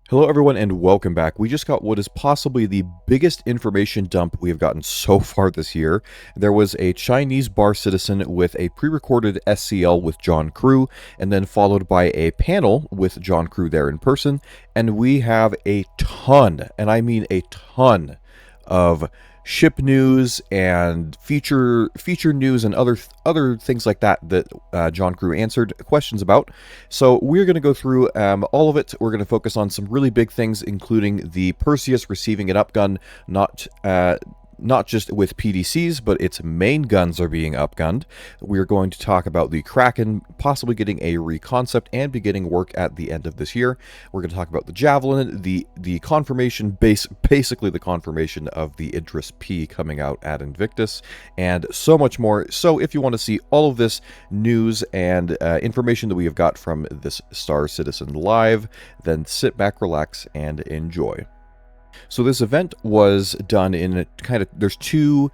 Hello everyone and welcome back. We just got what is possibly the biggest information dump we have gotten so far this year. There was a Chinese bar citizen with a pre-recorded SCL with John Crewe, and then followed by a panel with John Crewe there in person, and we have a ton, and I mean a ton, of ship news and feature news and other things like that John Crewe answered questions about. So we're going to go through all of it. We're going to focus on some really big things, including the Perseus receiving an upgun, not just with PDCs, but its main guns are being upgunned. We're going to talk about the Kraken possibly getting a reconcept and beginning work at the end of this year. We're going to talk about the Javelin, the confirmation, basically the confirmation of the Idris-P coming out at Invictus, and so much more. So if you want to see all of this news and information that we have got from this Star Citizen live, then sit back, relax, and enjoy. So this event was done in a kind of, there's two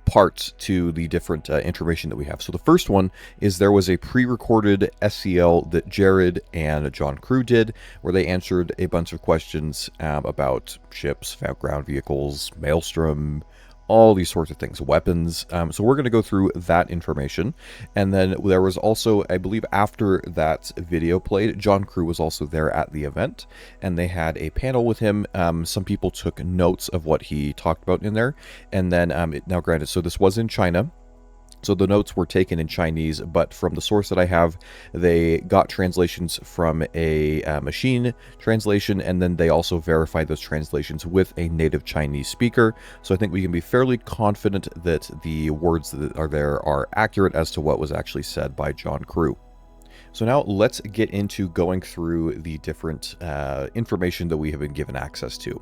parts to the different information that we have. So the first one is there was a pre-recorded SCL that Jared and John Crewe did, where they answered a bunch of questions about ships, ground vehicles, Maelstrom, all these sorts of things, weapons. So we're going to go through that information. And then there was also, I believe after that video played, John Crewe was also there at the event, and they had a panel with him. Some people took notes of what he talked about in there. And then, now granted, so this was in China, so the notes were taken in Chinese, but from the source that I have, they got translations from a machine translation, and then they also verified those translations with a native Chinese speaker. So I think we can be fairly confident that the words that are there are accurate as to what was actually said by John Crewe. So now let's get into going through the different information that we have been given access to.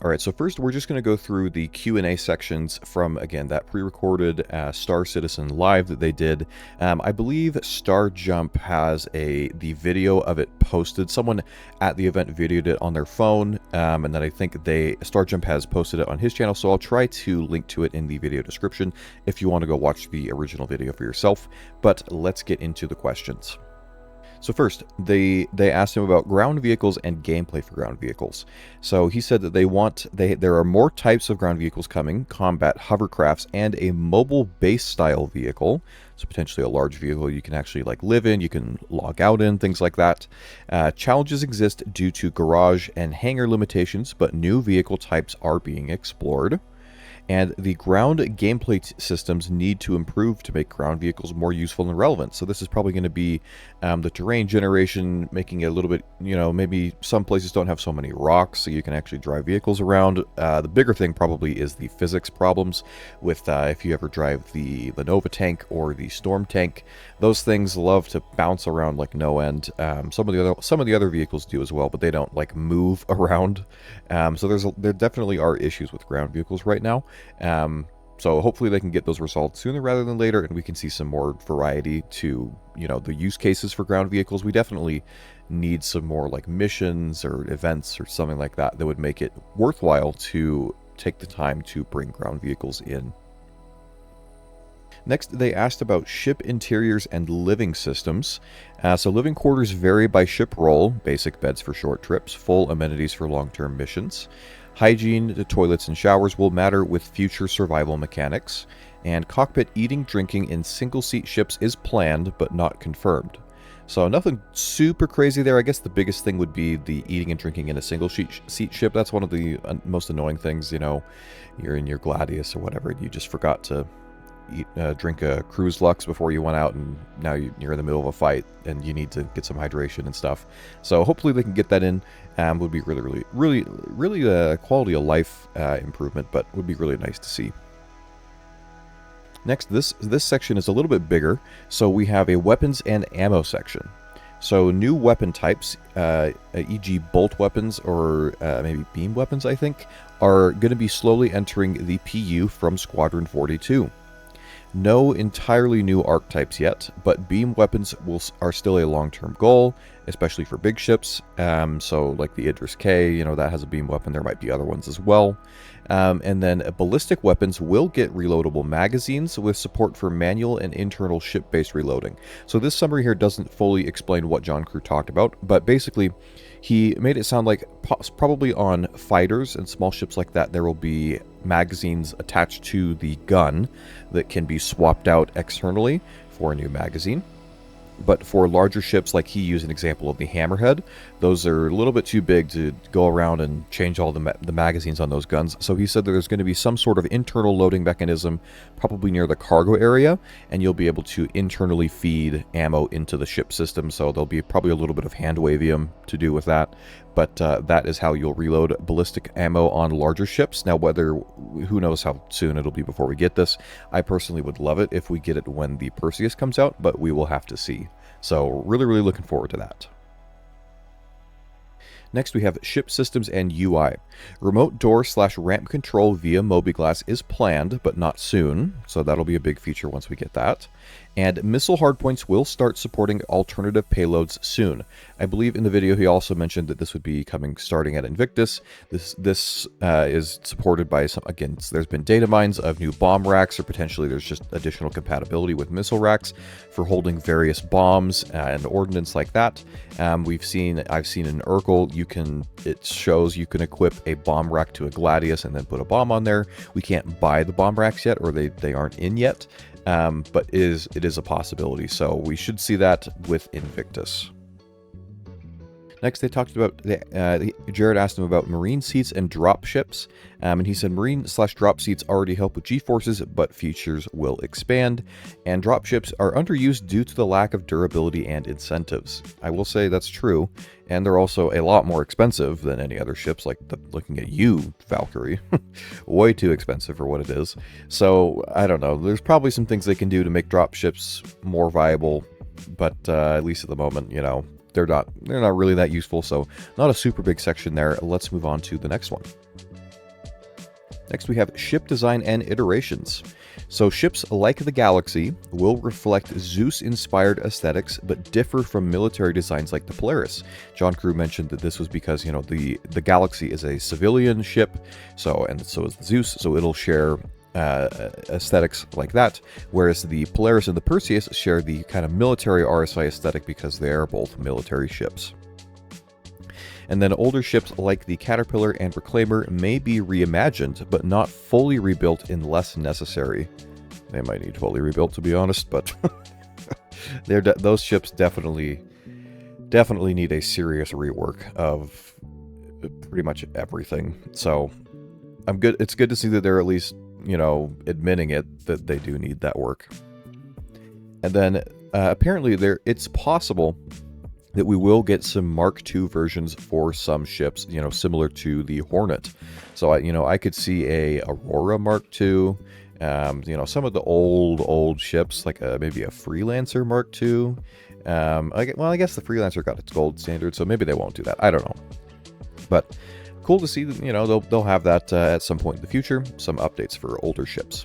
All right, so first we're just going to go through the Q&A sections from, again, that pre-recorded Star Citizen live that they did. I believe Star Jump has the video of it posted. Someone at the event videoed it on their phone, and then I think Star Jump has posted it on his channel, so I'll try to link to it in the video description if you want to go watch the original video for yourself. But let's get into the questions. So first, they asked him about ground vehicles and gameplay for ground vehicles. So he said that there are more types of ground vehicles coming, combat hovercrafts, and a mobile base style vehicle. So potentially a large vehicle you can actually live in, you can log out in, things like that. Challenges exist due to garage and hangar limitations, but new vehicle types are being explored. And the ground gameplay systems need to improve to make ground vehicles more useful and relevant. So this is probably going to be the terrain generation, making it a little bit, maybe some places don't have so many rocks, so you can actually drive vehicles around. The bigger thing probably is the physics problems with if you ever drive the Nova tank or the Storm tank. Those things love to bounce around like no end. Some of the other vehicles do as well, but they don't move around. So there definitely are issues with ground vehicles right now. So hopefully they can get those resolved sooner rather than later, and we can see some more variety to, the use cases for ground vehicles. We definitely need some more missions or events or something like that that would make it worthwhile to take the time to bring ground vehicles in. Next, they asked about ship interiors and living systems. So living quarters vary by ship role, basic beds for short trips, full amenities for long-term missions. Hygiene, the toilets and showers will matter with future survival mechanics. And cockpit eating, drinking in single-seat ships is planned but not confirmed. So nothing super crazy there. I guess the biggest thing would be the eating and drinking in a single-seat ship. That's one of the most annoying things, you're in your Gladius or whatever, and you just forgot to drink a Cruise Lux before you went out, and now you're in the middle of a fight and you need to get some hydration and stuff. So hopefully they can get that in. Would be really a quality of life improvement, but would be really nice to see. Next, this section is a little bit bigger, so we have a weapons and ammo section. So new weapon types, e.g. bolt weapons or maybe beam weapons, I think, are going to be slowly entering the PU from Squadron 42. No entirely new archetypes yet, but beam weapons are still a long-term goal. especially for big ships. So like the Idris-K, you know, that has a beam weapon. There might be other ones as well. And then ballistic weapons will get reloadable magazines with support for manual and internal ship-based reloading. So this summary here doesn't fully explain what John Crewe talked about, but basically he made it sound like probably on fighters and small ships like that, there will be magazines attached to the gun that can be swapped out externally for a new magazine. But for larger ships, like he used an example of the Hammerhead, those are a little bit too big to go around and change all the magazines on those guns. So he said that there's going to be some sort of internal loading mechanism, probably near the cargo area, and you'll be able to internally feed ammo into the ship system. So there'll be probably a little bit of hand wavium to do with that. But that is how you'll reload ballistic ammo on larger ships. Now, who knows how soon it'll be before we get this. I personally would love it if we get it when the Perseus comes out, but we will have to see. So really, really looking forward to that. Next, we have ship systems and UI. Remote door/ramp control via mobiGlas is planned, but not soon, so that'll be a big feature once we get that. And missile hardpoints will start supporting alternative payloads soon. I believe in the video he also mentioned that this would be starting at Invictus. This is supported by some, again, there's been data mines of new bomb racks, or potentially there's just additional compatibility with missile racks for holding various bombs and ordnance like that. I've seen in Urkel, it shows you can equip a bomb rack to a Gladius and then put a bomb on there. We can't buy the bomb racks yet, or they aren't in yet. But it is a possibility, so we should see that with Invictus. Next, they talked about, Jared asked him about marine seats and dropships, and he said marine/drop seats already help with G-forces, but features will expand, and dropships are underused due to the lack of durability and incentives. I will say that's true, and they're also a lot more expensive than any other ships, like looking at you, Valkyrie. Way too expensive for what it is. So, I don't know, there's probably some things they can do to make dropships more viable, but at least at the moment, you know, they're not really that useful, so not a super big section there. Let's move on to the next one. Next, we have ship design and iterations. So ships like the Galaxy will reflect Zeus-inspired aesthetics, but differ from military designs like the Polaris. John Crewe mentioned that this was because, you know, the Galaxy is a civilian ship, and so is the Zeus, so it'll share aesthetics like that, whereas the Polaris and the Perseus share the kind of military RSI aesthetic because they are both military ships. And then older ships like the Caterpillar and Reclaimer may be reimagined, but not fully rebuilt unless necessary. They might need fully rebuilt, to be honest, but those ships definitely need a serious rework of pretty much everything. So it's good to see that they're at least, you know, admitting that they do need that work. And then apparently it's possible that we will get some Mark II versions for some ships, you know, similar to the Hornet. So I could see a Aurora Mark II, you know, some of the old ships, like maybe a Freelancer Mark II. I guess the Freelancer got its gold standard, so maybe they won't do that. I don't know, but cool to see that, you know, they'll have that at some point in the future, some updates for older ships.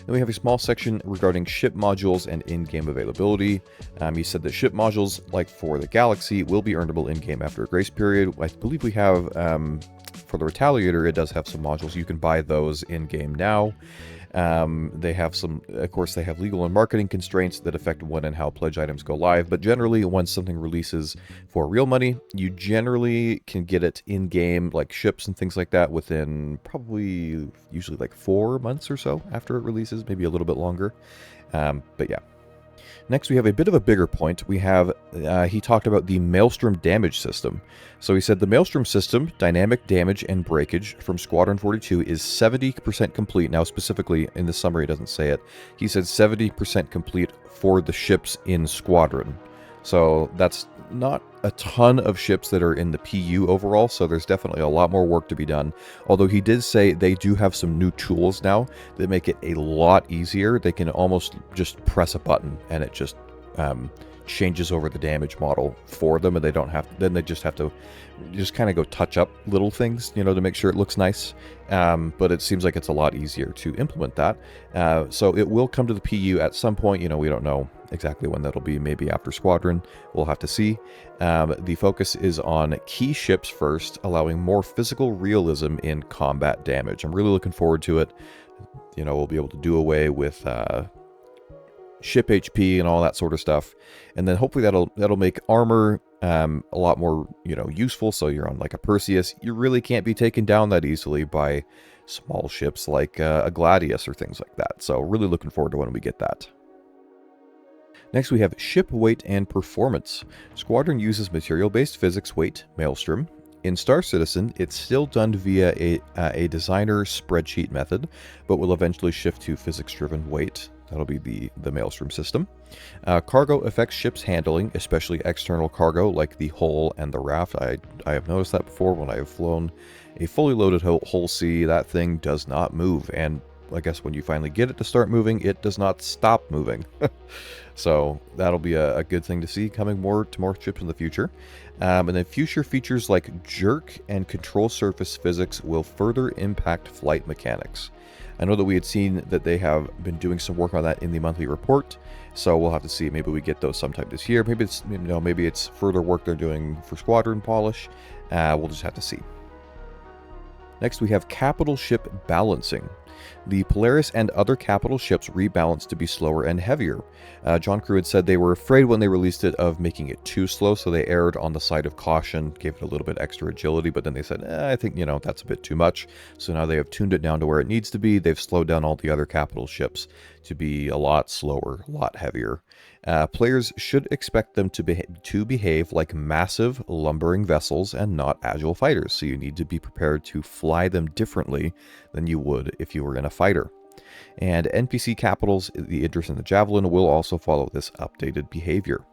Then we have a small section regarding ship modules and in-game availability. He said that ship modules, like for the Galaxy, will be earnable in-game after a grace period. I believe we have, for the Retaliator, it does have some modules. You can buy those in-game now. They have of course, they have legal and marketing constraints that affect when and how pledge items go live, but generally, once something releases for real money, you generally can get it in-game, like ships and things like that, within usually like 4 months or so after it releases, maybe a little bit longer, but yeah. Next, we have a bit of a bigger point. We have, he talked about the Maelstrom damage system. So he said the Maelstrom system, dynamic damage and breakage from Squadron 42 is 70% complete. Now, specifically in the summary, it doesn't say it. He said 70% complete for the ships in Squadron. So that's not a ton of ships that are in the PU overall, so there's definitely a lot more work to be done. Although he did say they do have some new tools now that make it a lot easier. They can almost just press a button and it just changes over the damage model for them, and they don't have, then they just have to just kind of go touch up little things, you know, to make sure it looks nice. But it seems like it's a lot easier to implement that. So it will come to the PU at some point, you know, we don't know Exactly when that'll be, maybe after Squadron, we'll have to see. The focus is on key ships first, allowing more physical realism in combat damage. I'm really looking forward to it. You know, we'll be able to do away with ship HP and all that sort of stuff, and then hopefully that'll make armor a lot more, you know, useful. So you're on like a Perseus, you really can't be taken down that easily by small ships like a Gladius or things like that. So really looking forward to when we get that. Next, we have ship weight and performance. Squadron uses material-based physics weight, Maelstrom. In Star Citizen, it's still done via a designer spreadsheet method, but will eventually shift to physics-driven weight. That'll be the Maelstrom system. Cargo affects ship's handling, especially external cargo like the hull and the raft. I have noticed that before when I have flown a fully loaded hull C. That thing does not move, and I guess when you finally get it to start moving, it does not stop moving. So that'll be a good thing to see coming to more ships in the future. And then future features like jerk and control surface physics will further impact flight mechanics. I know that we had seen that they have been doing some work on that in the monthly report, so we'll have to see. Maybe we get those sometime this year. Maybe it's, you know, maybe it's further work they're doing for Squadron polish. We'll just have to see. Next, we have capital ship balancing. The Polaris and other capital ships rebalance to be slower and heavier. John Crewe had said they were afraid when they released it of making it too slow, so they erred on the side of caution, gave it a little bit extra agility, but then they said, I think, you know, that's a bit too much. So now they have tuned it down to where it needs to be. They've slowed down all the other capital ships to be a lot slower, a lot heavier. Players should expect them to behave like massive, lumbering vessels and not agile fighters, so you need to be prepared to fly them differently than you would if you were in a fighter. And NPC capitals, the Idris and the Javelin, will also follow this updated behavior.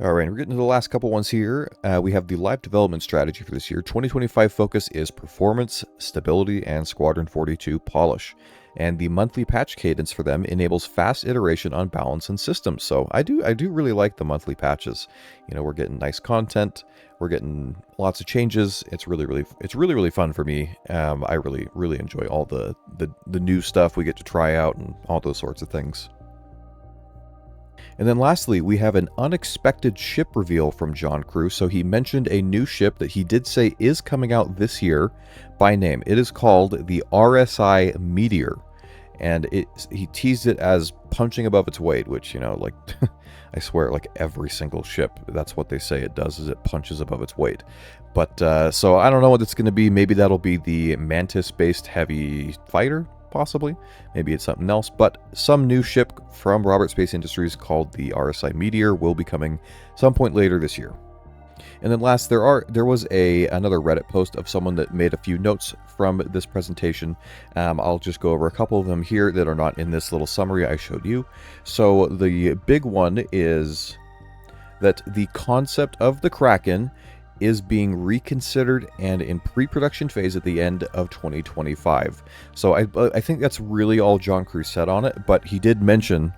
Alright, we're getting to the last couple ones here. We have the live development strategy for this year. 2025 focus is performance, stability, and Squadron 42 polish. And the monthly patch cadence for them enables fast iteration on balance and systems. So I do really like the monthly patches. You know, we're getting nice content, we're getting lots of changes. It's really fun for me. I really enjoy all the new stuff we get to try out and all those sorts of things. And then lastly, we have an unexpected ship reveal from John Crewe. So he mentioned a new ship that he did say is coming out this year by name. It is called the RSI Meteor. And he teased it as punching above its weight, which, you know, like, I swear, like every single ship, that's what they say it does, is it punches above its weight. But, so I don't know what it's going to be. Maybe that'll be the Mantis-based heavy fighter, possibly. Maybe it's something else, but some new ship from Robert Space Industries called the RSI Meteor will be coming some point later this year. And then last, there was another Reddit post of someone that made a few notes from this presentation. I'll just go over a couple of them here that are not in this little summary I showed you. So the big one is that the concept of the Kraken is being reconsidered and in pre-production phase at the end of 2025. So I think that's really all John Crewe said on it, but he did mention,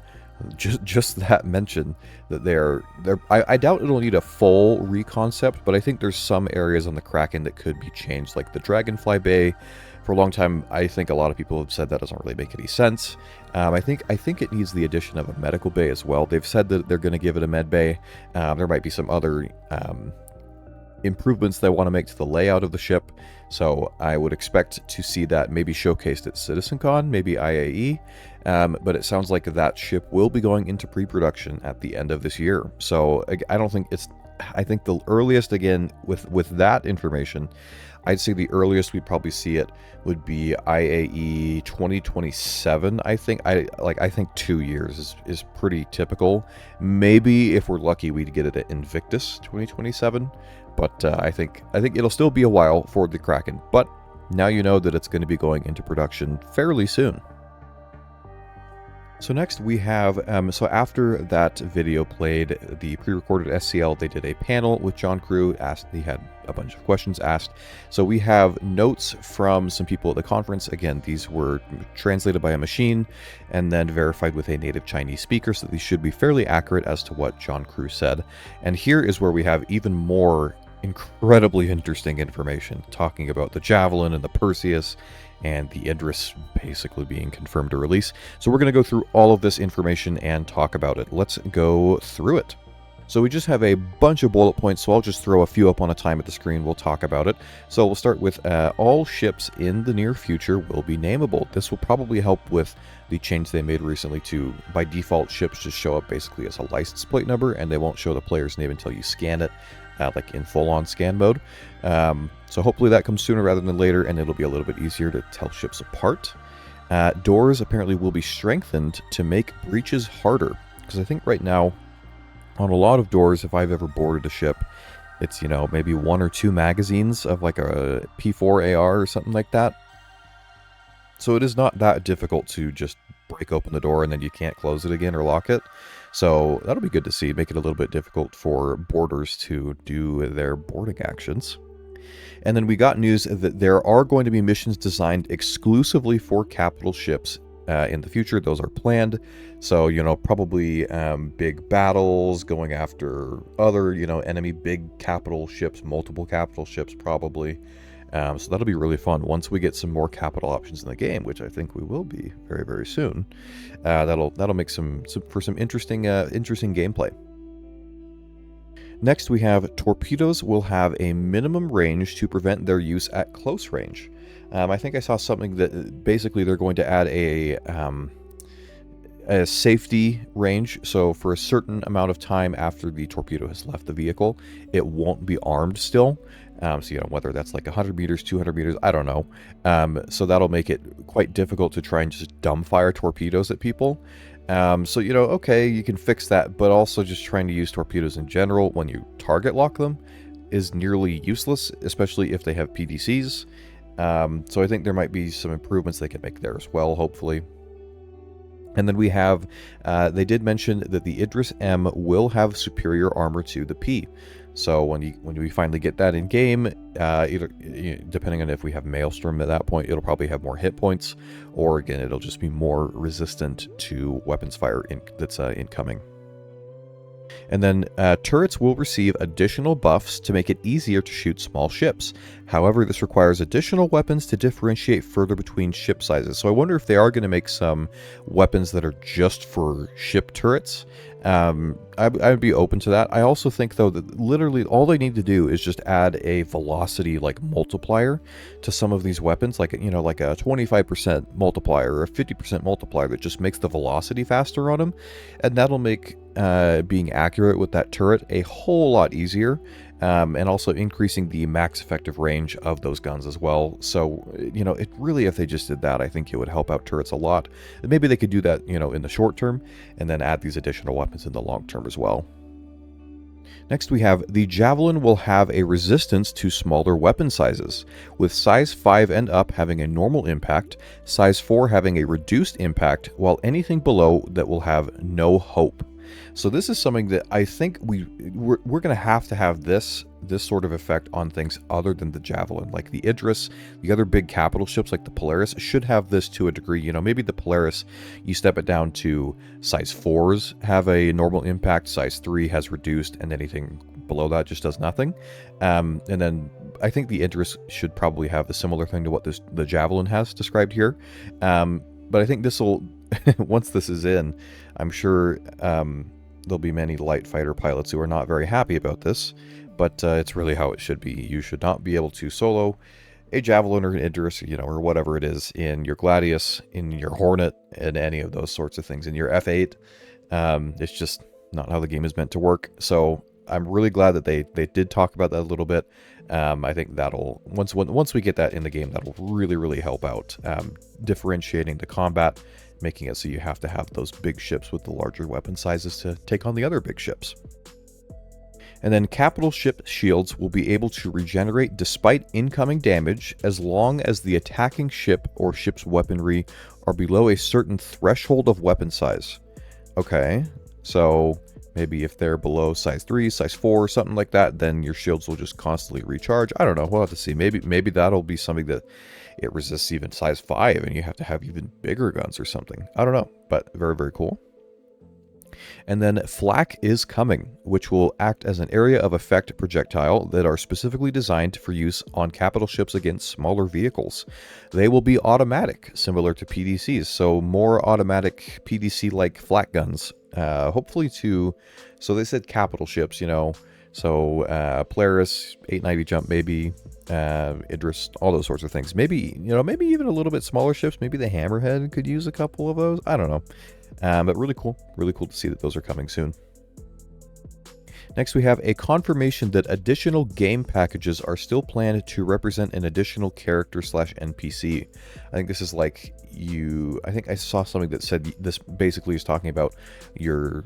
just that mention, that I doubt it'll need a full reconcept, but I think there's some areas on the Kraken that could be changed, like the Dragonfly Bay. For a long time, I think a lot of people have said that doesn't really make any sense. I think it needs the addition of a medical bay as well. They've said that they're going to give it a med bay. There might be some other improvements they want to make to the layout of the ship, so I would expect to see that maybe showcased at CitizenCon, maybe IAE, but it sounds like that ship will be going into pre-production at the end of this year. So I don't think I think the earliest, again, with that information, I'd say the earliest we'd probably see it would be IAE 2027. I think 2 years is pretty typical. Maybe if we're lucky, we'd get it at Invictus 2027. But I think it'll still be a while for the Kraken. But now you know that it's going to be going into production fairly soon. So next we have, so after that video played, the pre-recorded SCL, they did a panel with John Crewe. He had a bunch of questions asked. So we have notes from some people at the conference. Again, these were translated by a machine and then verified with a native Chinese speaker, so these should be fairly accurate as to what John Crewe said. And here is where we have even more incredibly interesting information, talking about the Javelin and the Perseus and the Idris basically being confirmed to release. So we're going to go through all of this information and talk about it. Let's go through it. So we just have a bunch of bullet points, so I'll just throw a few up on a time at the screen. We'll talk about it. So we'll start with all ships in the near future will be nameable. This will probably help with the change they made recently to, by default, ships just show up basically as a license plate number, and they won't show the player's name until you scan it, like in full-on scan mode. So hopefully that comes sooner rather than later, and it'll be a little bit easier to tell ships apart. Doors apparently will be strengthened to make breaches harder, because I think right now, on a lot of doors, if I've ever boarded a ship, it's, you know, maybe 1 or 2 magazines of like a P4 AR or something like that. So it is not that difficult to just break open the door and then you can't close it again or lock it. So that'll be good to see, make it a little bit difficult for boarders to do their boarding actions. And then we got news that there are going to be missions designed exclusively for capital ships in the future. Those are planned. So, you know, probably big battles, going after other, you know, enemy big capital ships, multiple capital ships probably. So that'll be really fun once we get some more capital options in the game, which I think we will be very, very soon. That'll make some interesting gameplay. Next, we have torpedoes will have a minimum range to prevent their use at close range. I think I saw something that basically they're going to add a safety range. So for a certain amount of time after the torpedo has left the vehicle, it won't be armed still. So, you know, whether that's like 100 meters, 200 meters, I don't know. So that'll make it quite difficult to try and just dumbfire torpedoes at people. So, you know, okay, you can fix that, but also just trying to use torpedoes in general when you target lock them is nearly useless, especially if they have PDCs. So I think there might be some improvements they can make there as well, hopefully. And then we have, they did mention that the Idris-M will have superior armor to the P. So when we finally get that in game, either, depending on if we have Maelstrom at that point, it'll probably have more hit points, or again, it'll just be more resistant to weapons fire that's incoming. And then turrets will receive additional buffs to make it easier to shoot small ships. However, this requires additional weapons to differentiate further between ship sizes. So I wonder if they are going to make some weapons that are just for ship turrets. I would be open to that. I also think, though, that literally all they need to do is just add a velocity like multiplier to some of these weapons, like, you know, like a 25% multiplier or a 50% multiplier that just makes the velocity faster on them, and that'll make being accurate with that turret a whole lot easier, and also increasing the max effective range of those guns as well. So, you know, it really, if they just did that, I think it would help out turrets a lot. And maybe they could do that, you know, in the short term, and then add these additional weapons in the long term as well. Next, we have the Javelin will have a resistance to smaller weapon sizes, with size 5 and up having a normal impact, size 4 having a reduced impact, while anything below that will have no hope. So this is something that I think we're going to have this sort of effect on things other than the Javelin. Like the Idris, the other big capital ships like the Polaris should have this to a degree. You know, maybe the Polaris, you step it down to size 4s have a normal impact, size 3 has reduced, and anything below that just does nothing. And then I think the Idris should probably have a similar thing to what the Javelin has described here. But I think this will, once this is in, I'm sure there'll be many light fighter pilots who are not very happy about this, but it's really how it should be. You should not be able to solo a Javelin or an Idris, you know, or whatever it is, in your Gladius, in your Hornet, and any of those sorts of things, in your F8. It's just not how the game is meant to work. So I'm really glad that they did talk about that a little bit. I think that'll, once we get that in the game, that'll really, really help out differentiating the combat, making it so you have to have those big ships with the larger weapon sizes to take on the other big ships. And then capital ship shields will be able to regenerate despite incoming damage as long as the attacking ship or ship's weaponry are below a certain threshold of weapon size. Okay, so maybe if they're below size 3, size 4, something like that, then your shields will just constantly recharge. I don't know, we'll have to see. Maybe that'll be something that it resists even size 5 and you have to have even bigger guns or something. I don't know, but very, very cool. And then Flak is coming, which will act as an area of effect projectile that are specifically designed for use on capital ships against smaller vehicles. They will be automatic, similar to PDCs, so more automatic PDC-like flak guns. Hopefully so they said capital ships, so Polaris, 890 jump maybe, Idris, all those sorts of things. Maybe, maybe even a little bit smaller ships. Maybe the Hammerhead could use a couple of those. I don't know. But really cool to see that those are coming soon. Next, we have a confirmation that additional game packages are still planned to represent an additional character/NPC. I think this is like I think I saw something that said this basically is talking about your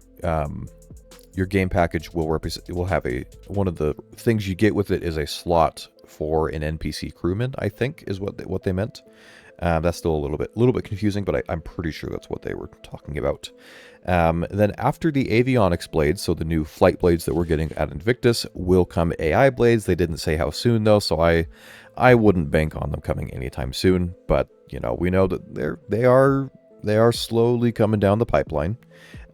game package will have one of the things you get with it is a slot for an NPC crewman, I think is what they meant. That's still a little bit confusing, but I'm pretty sure that's what they were talking about. Then after the avionics blades, so the new flight blades that we're getting at Invictus, will come AI blades. They didn't say how soon though, so I wouldn't bank on them coming anytime soon. But we know that they are slowly coming down the pipeline.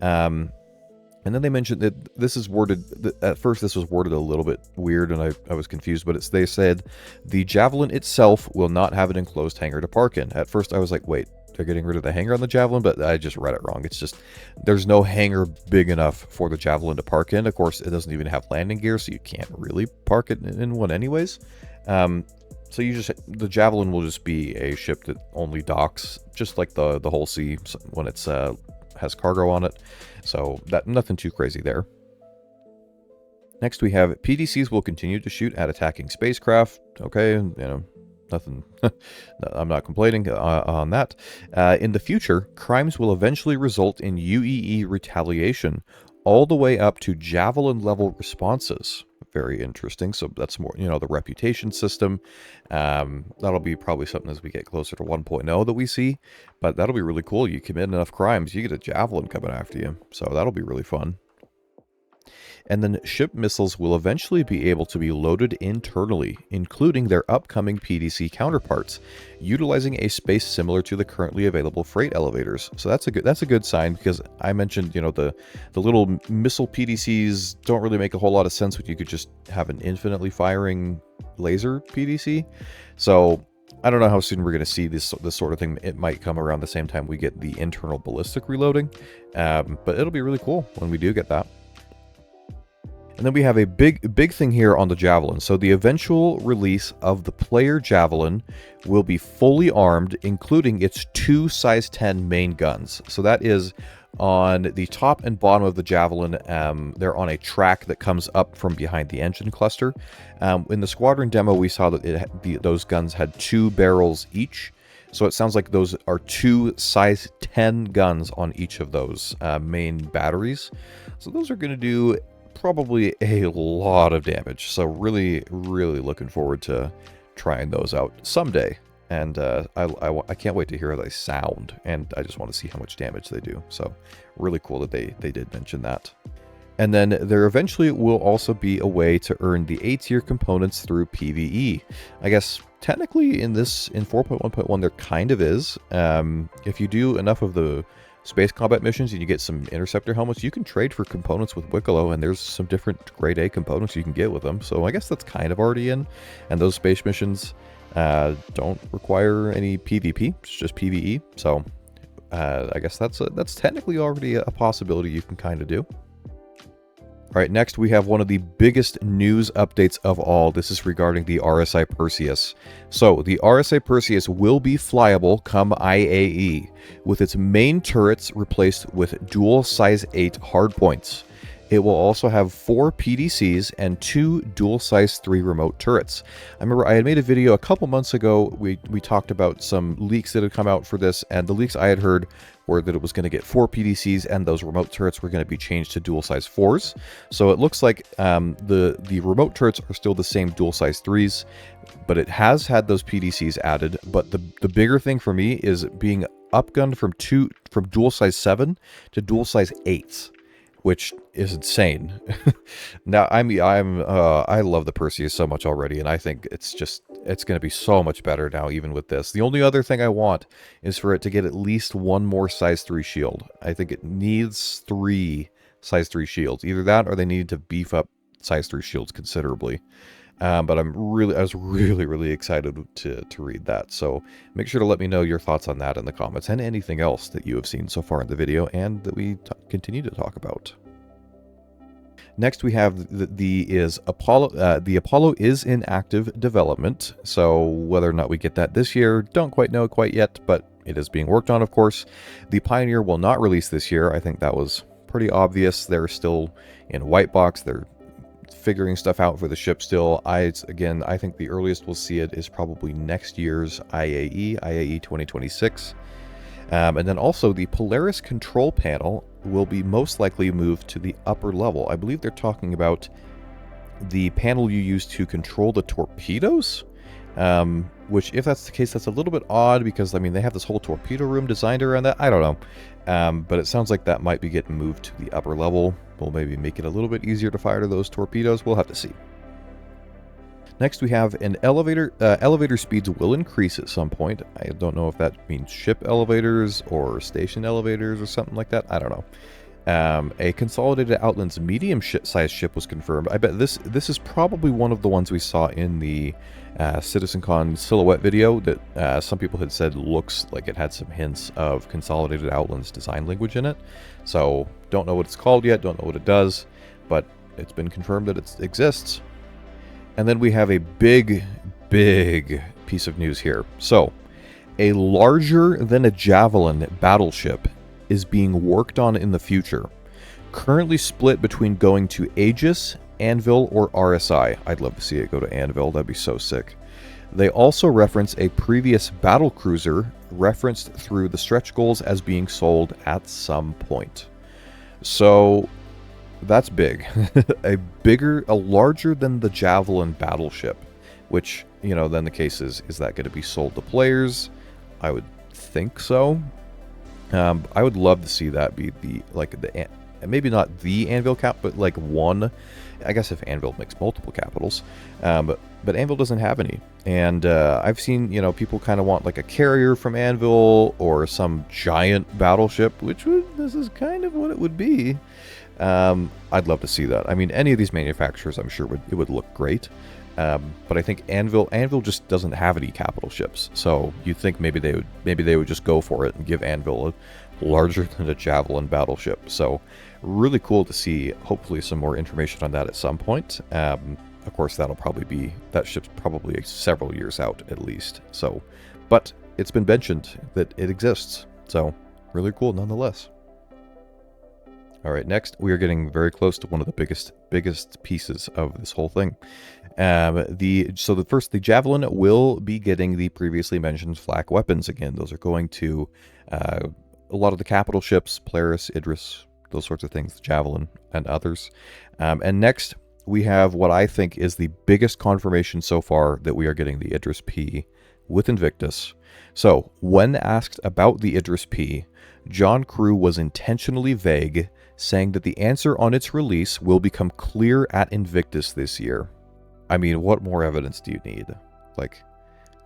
And then they mentioned that this is worded, at first this was worded a little bit weird and I was confused, but they said the Javelin itself will not have an enclosed hangar to park in. At first I was like, wait, they're getting rid of the hangar on the Javelin, but I just read it wrong. It's just, there's no hangar big enough for the Javelin to park in. Of course, it doesn't even have landing gear, so you can't really park it in one anyways. So the Javelin will just be a ship that only docks, just like the Hull C when it's has cargo on it. So nothing too crazy there. Next we have PDCs will continue to shoot at attacking spacecraft. Okay, nothing. I'm not complaining on that. In the future, crimes will eventually result in UEE retaliation, all the way up to Javelin level responses. Very interesting. So that's more, the reputation system. That'll be probably something as we get closer to 1.0 that we see, but that'll be really cool. You commit enough crimes, you get a Javelin coming after you. So that'll be really fun. And then ship missiles will eventually be able to be loaded internally, including their upcoming PDC counterparts, utilizing a space similar to the currently available freight elevators. So that's a good sign, because I mentioned, the little missile PDCs don't really make a whole lot of sense when you could just have an infinitely firing laser PDC. So I don't know how soon we're going to see this sort of thing. It might come around the same time we get the internal ballistic reloading, but it'll be really cool when we do get that. And then we have a big thing here on the Javelin. So the eventual release of the player Javelin will be fully armed, including its 2 size 10 main guns. So that is on the top and bottom of the Javelin. They're on a track that comes up from behind the engine cluster. In the squadron demo, we saw that those guns had 2 barrels each. So it sounds like those are 2 size 10 guns on each of those main batteries. So those are going to do probably a lot of damage. So really looking forward to trying those out someday. And I can't wait to hear how they sound, and I just want to see how much damage they do. So really cool that they did mention that. And then there eventually will also be a way to earn the A-tier components through PvE. I guess technically in 4.1.1 there kind of is. If you do enough of the space combat missions and you get some interceptor helmets, you can trade for components with Wicklow, and there's some different grade A components you can get with them. So I guess that's kind of already in. And those space missions don't require any PvP, it's just PvE. So I guess that's technically already a possibility you can kind of do. All right, next we have one of the biggest news updates of all. This is regarding the RSI Perseus. So the RSI Perseus will be flyable come IAE, with its main turrets replaced with dual size 8 hardpoints. It will also have 4 PDCs and 2 dual size 3 remote turrets. I remember I had made a video a couple months ago. We talked about some leaks that had come out for this, and the leaks I had heard were that it was going to get 4 PDCs and those remote turrets were going to be changed to dual size 4s. So it looks like the remote turrets are still the same dual size 3s, but it has had those PDCs added. But the bigger thing for me is being upgunned from dual size 7 to dual size 8s. Which is insane. Now, I love the Perseus so much already, and I think it's just it's going to be so much better now, even with this. The only other thing I want is for it to get at least one more size 3 shield. I think it needs 3 size 3 shields. Either that or they need to beef up size 3 shields considerably. But I was really excited to read that. So make sure to let me know your thoughts on that in the comments, and anything else that you have seen so far in the video and that we continue to talk about. Next, we have the Apollo. The Apollo is in active development, so whether or not we get that this year, don't quite know quite yet, but it is being worked on, of course. The Pioneer will not release this year. I think that was pretty obvious. They're still in white box. They're figuring stuff out for the ship still. I think the earliest we'll see it is probably next year's IAE 2026. And then also the Polaris control panel will be most likely moved to the upper level. I believe they're talking about the panel you use to control the torpedoes, which, if that's the case, that's a little bit odd because, I mean, they have this whole torpedo room designed around that. I don't know. But it sounds like that might be getting moved to the upper level. We'll maybe make it a little bit easier to fire to those torpedoes. We'll have to see. Next, we have an elevator. Elevator speeds will increase at some point. I don't know if that means ship elevators or station elevators or something like that. I don't know. A Consolidated Outlands medium-sized ship was confirmed. I bet this is probably one of the ones we saw in the CitizenCon silhouette video that some people had said looks like it had some hints of Consolidated Outlands design language in it. So, don't know what it's called yet, don't know what it does, but it's been confirmed that it exists. And then we have a big piece of news here. So, a larger than a Javelin battleship is being worked on in the future. Currently split between going to Aegis, Anvil, or RSI. I'd love to see it go to Anvil, that'd be so sick. They also reference a previous battle cruiser referenced through the stretch goals as being sold at some point. So, that's big. a larger than the Javelin battleship, which, you know, then the case is that going to be sold to players? I would think so. I would love to see that be maybe not the Anvil cap, but like one. I guess if Anvil makes multiple capitals, but Anvil doesn't have any. And I've seen, you know, people kind of want like a carrier from Anvil or some giant battleship, this is kind of what it would be. I'd love to see that. I mean, any of these manufacturers, I'm sure it would look great. But I think Anvil just doesn't have any capital ships. So you'd think maybe they would just go for it and give Anvil a larger than a Javelin battleship. So really cool to see, hopefully, some more information on that at some point. Of course, that ship's probably several years out at least. So, but it's been mentioned that it exists. So really cool nonetheless. All right, next we are getting very close to one of the biggest pieces of this whole thing. The Javelin will be getting the previously mentioned flak weapons again. Those are going to a lot of the capital ships, Polaris, Idris, those sorts of things, the Javelin and others. And next we have what I think is the biggest confirmation so far that we are getting the Idris-P with Invictus. So when asked about the Idris-P, John Crewe was intentionally vague, saying that the answer on its release will become clear at Invictus this year. I mean, what more evidence do you need? Like,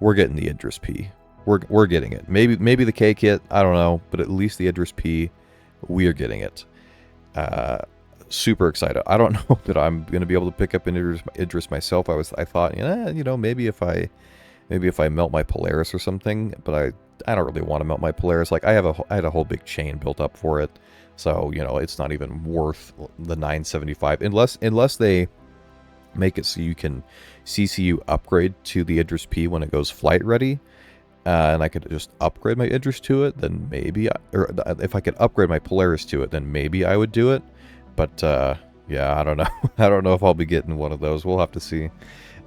we're getting the Idris-P. We're getting it. Maybe the K kit, I don't know, but at least the Idris-P, we are getting it. Super excited. I don't know that I'm going to be able to pick up an Idris myself. I thought, maybe if I melt my Polaris or something, but I don't really want to melt my Polaris. Like, I had a whole big chain built up for it. So, it's not even worth the $975 unless they make it so you can CCU upgrade to the Idris-P when it goes flight ready. And I could just upgrade my Idris to it, then maybe, or if I could upgrade my Polaris to it, then maybe I would do it. But, yeah, I don't know. I don't know if I'll be getting one of those. We'll have to see.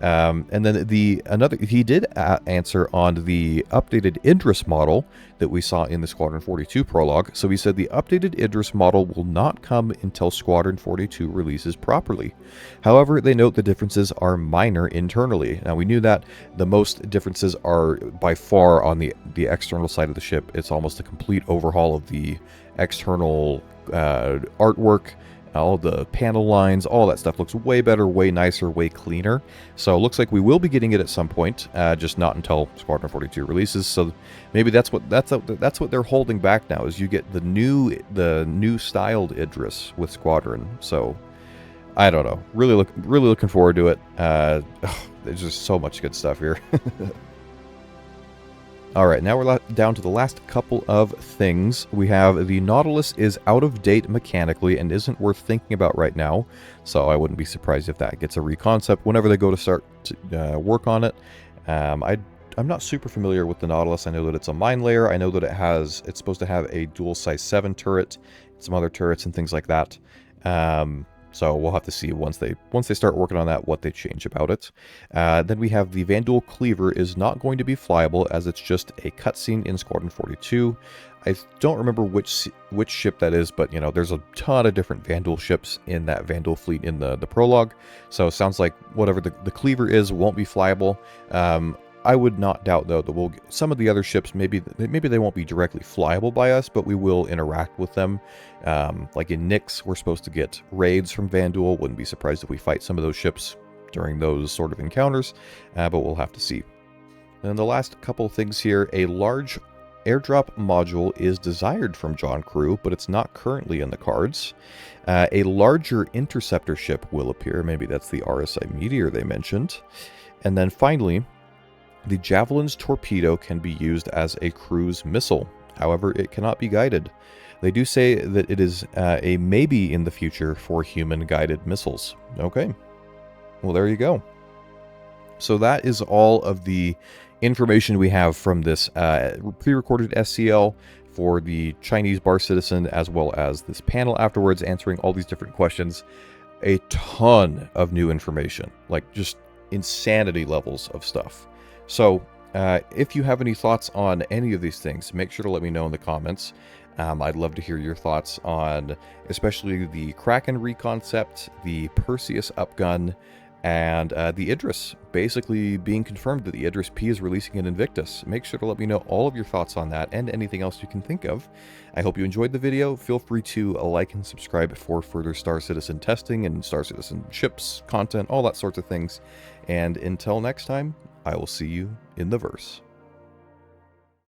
And then he did answer on the updated Idris model that we saw in the Squadron 42 prologue. So he said the updated Idris model will not come until Squadron 42 releases properly. However, they note the differences are minor internally. Now, we knew that the most differences are by far on the external side of the ship. It's almost a complete overhaul of the external artwork. All the panel lines, all that stuff looks way better, way nicer, way cleaner. So it looks like we will be getting it at some point, just not until Squadron 42 releases. So maybe that's what they're holding back now, is you get the new styled Idris with Squadron. So I don't know. Really looking forward to it. There's just so much good stuff here. All right, now we're down to the last couple of things. We have the Nautilus is out of date mechanically and isn't worth thinking about right now, so I wouldn't be surprised if that gets a reconcept whenever they go to start to work on it. I'm not super familiar with the Nautilus. I know that it's a mine layer. I know that it's supposed to have a dual size 7 turret, some other turrets and things like that. So we'll have to see once they start working on that what they change about it. Then we have the Vandal Cleaver is not going to be flyable, as it's just a cutscene in Squadron 42. I don't remember which ship that is, but you know, there's a ton of different Vandal ships in that Vandal fleet in the prologue. So it sounds like whatever the Cleaver is won't be flyable. I would not doubt, though, that some of the other ships, maybe they won't be directly flyable by us, but we will interact with them. Like in Nyx, we're supposed to get raids from Vandal. Wouldn't be surprised if we fight some of those ships during those sort of encounters, but we'll have to see. And the last couple of things here, a large airdrop module is desired from John Crewe, but it's not currently in the cards. A larger interceptor ship will appear. Maybe that's the RSI Meteor they mentioned. And then finally, the Javelin's torpedo can be used as a cruise missile. However, it cannot be guided. They do say that it is a maybe in the future for human-guided missiles. Okay. Well, there you go. So that is all of the information we have from this pre-recorded SCL for the Chinese bar citizen, as well as this panel afterwards answering all these different questions. A ton of new information, like just insanity levels of stuff. So, if you have any thoughts on any of these things, make sure to let me know in the comments. I'd love to hear your thoughts on especially the Kraken reconcept, the Perseus Upgun, and the Idris. Basically being confirmed that the Idris-P is releasing in Invictus. Make sure to let me know all of your thoughts on that and anything else you can think of. I hope you enjoyed the video. Feel free to like and subscribe for further Star Citizen testing and Star Citizen ships, content, all that sorts of things. And until next time, I will see you in the verse.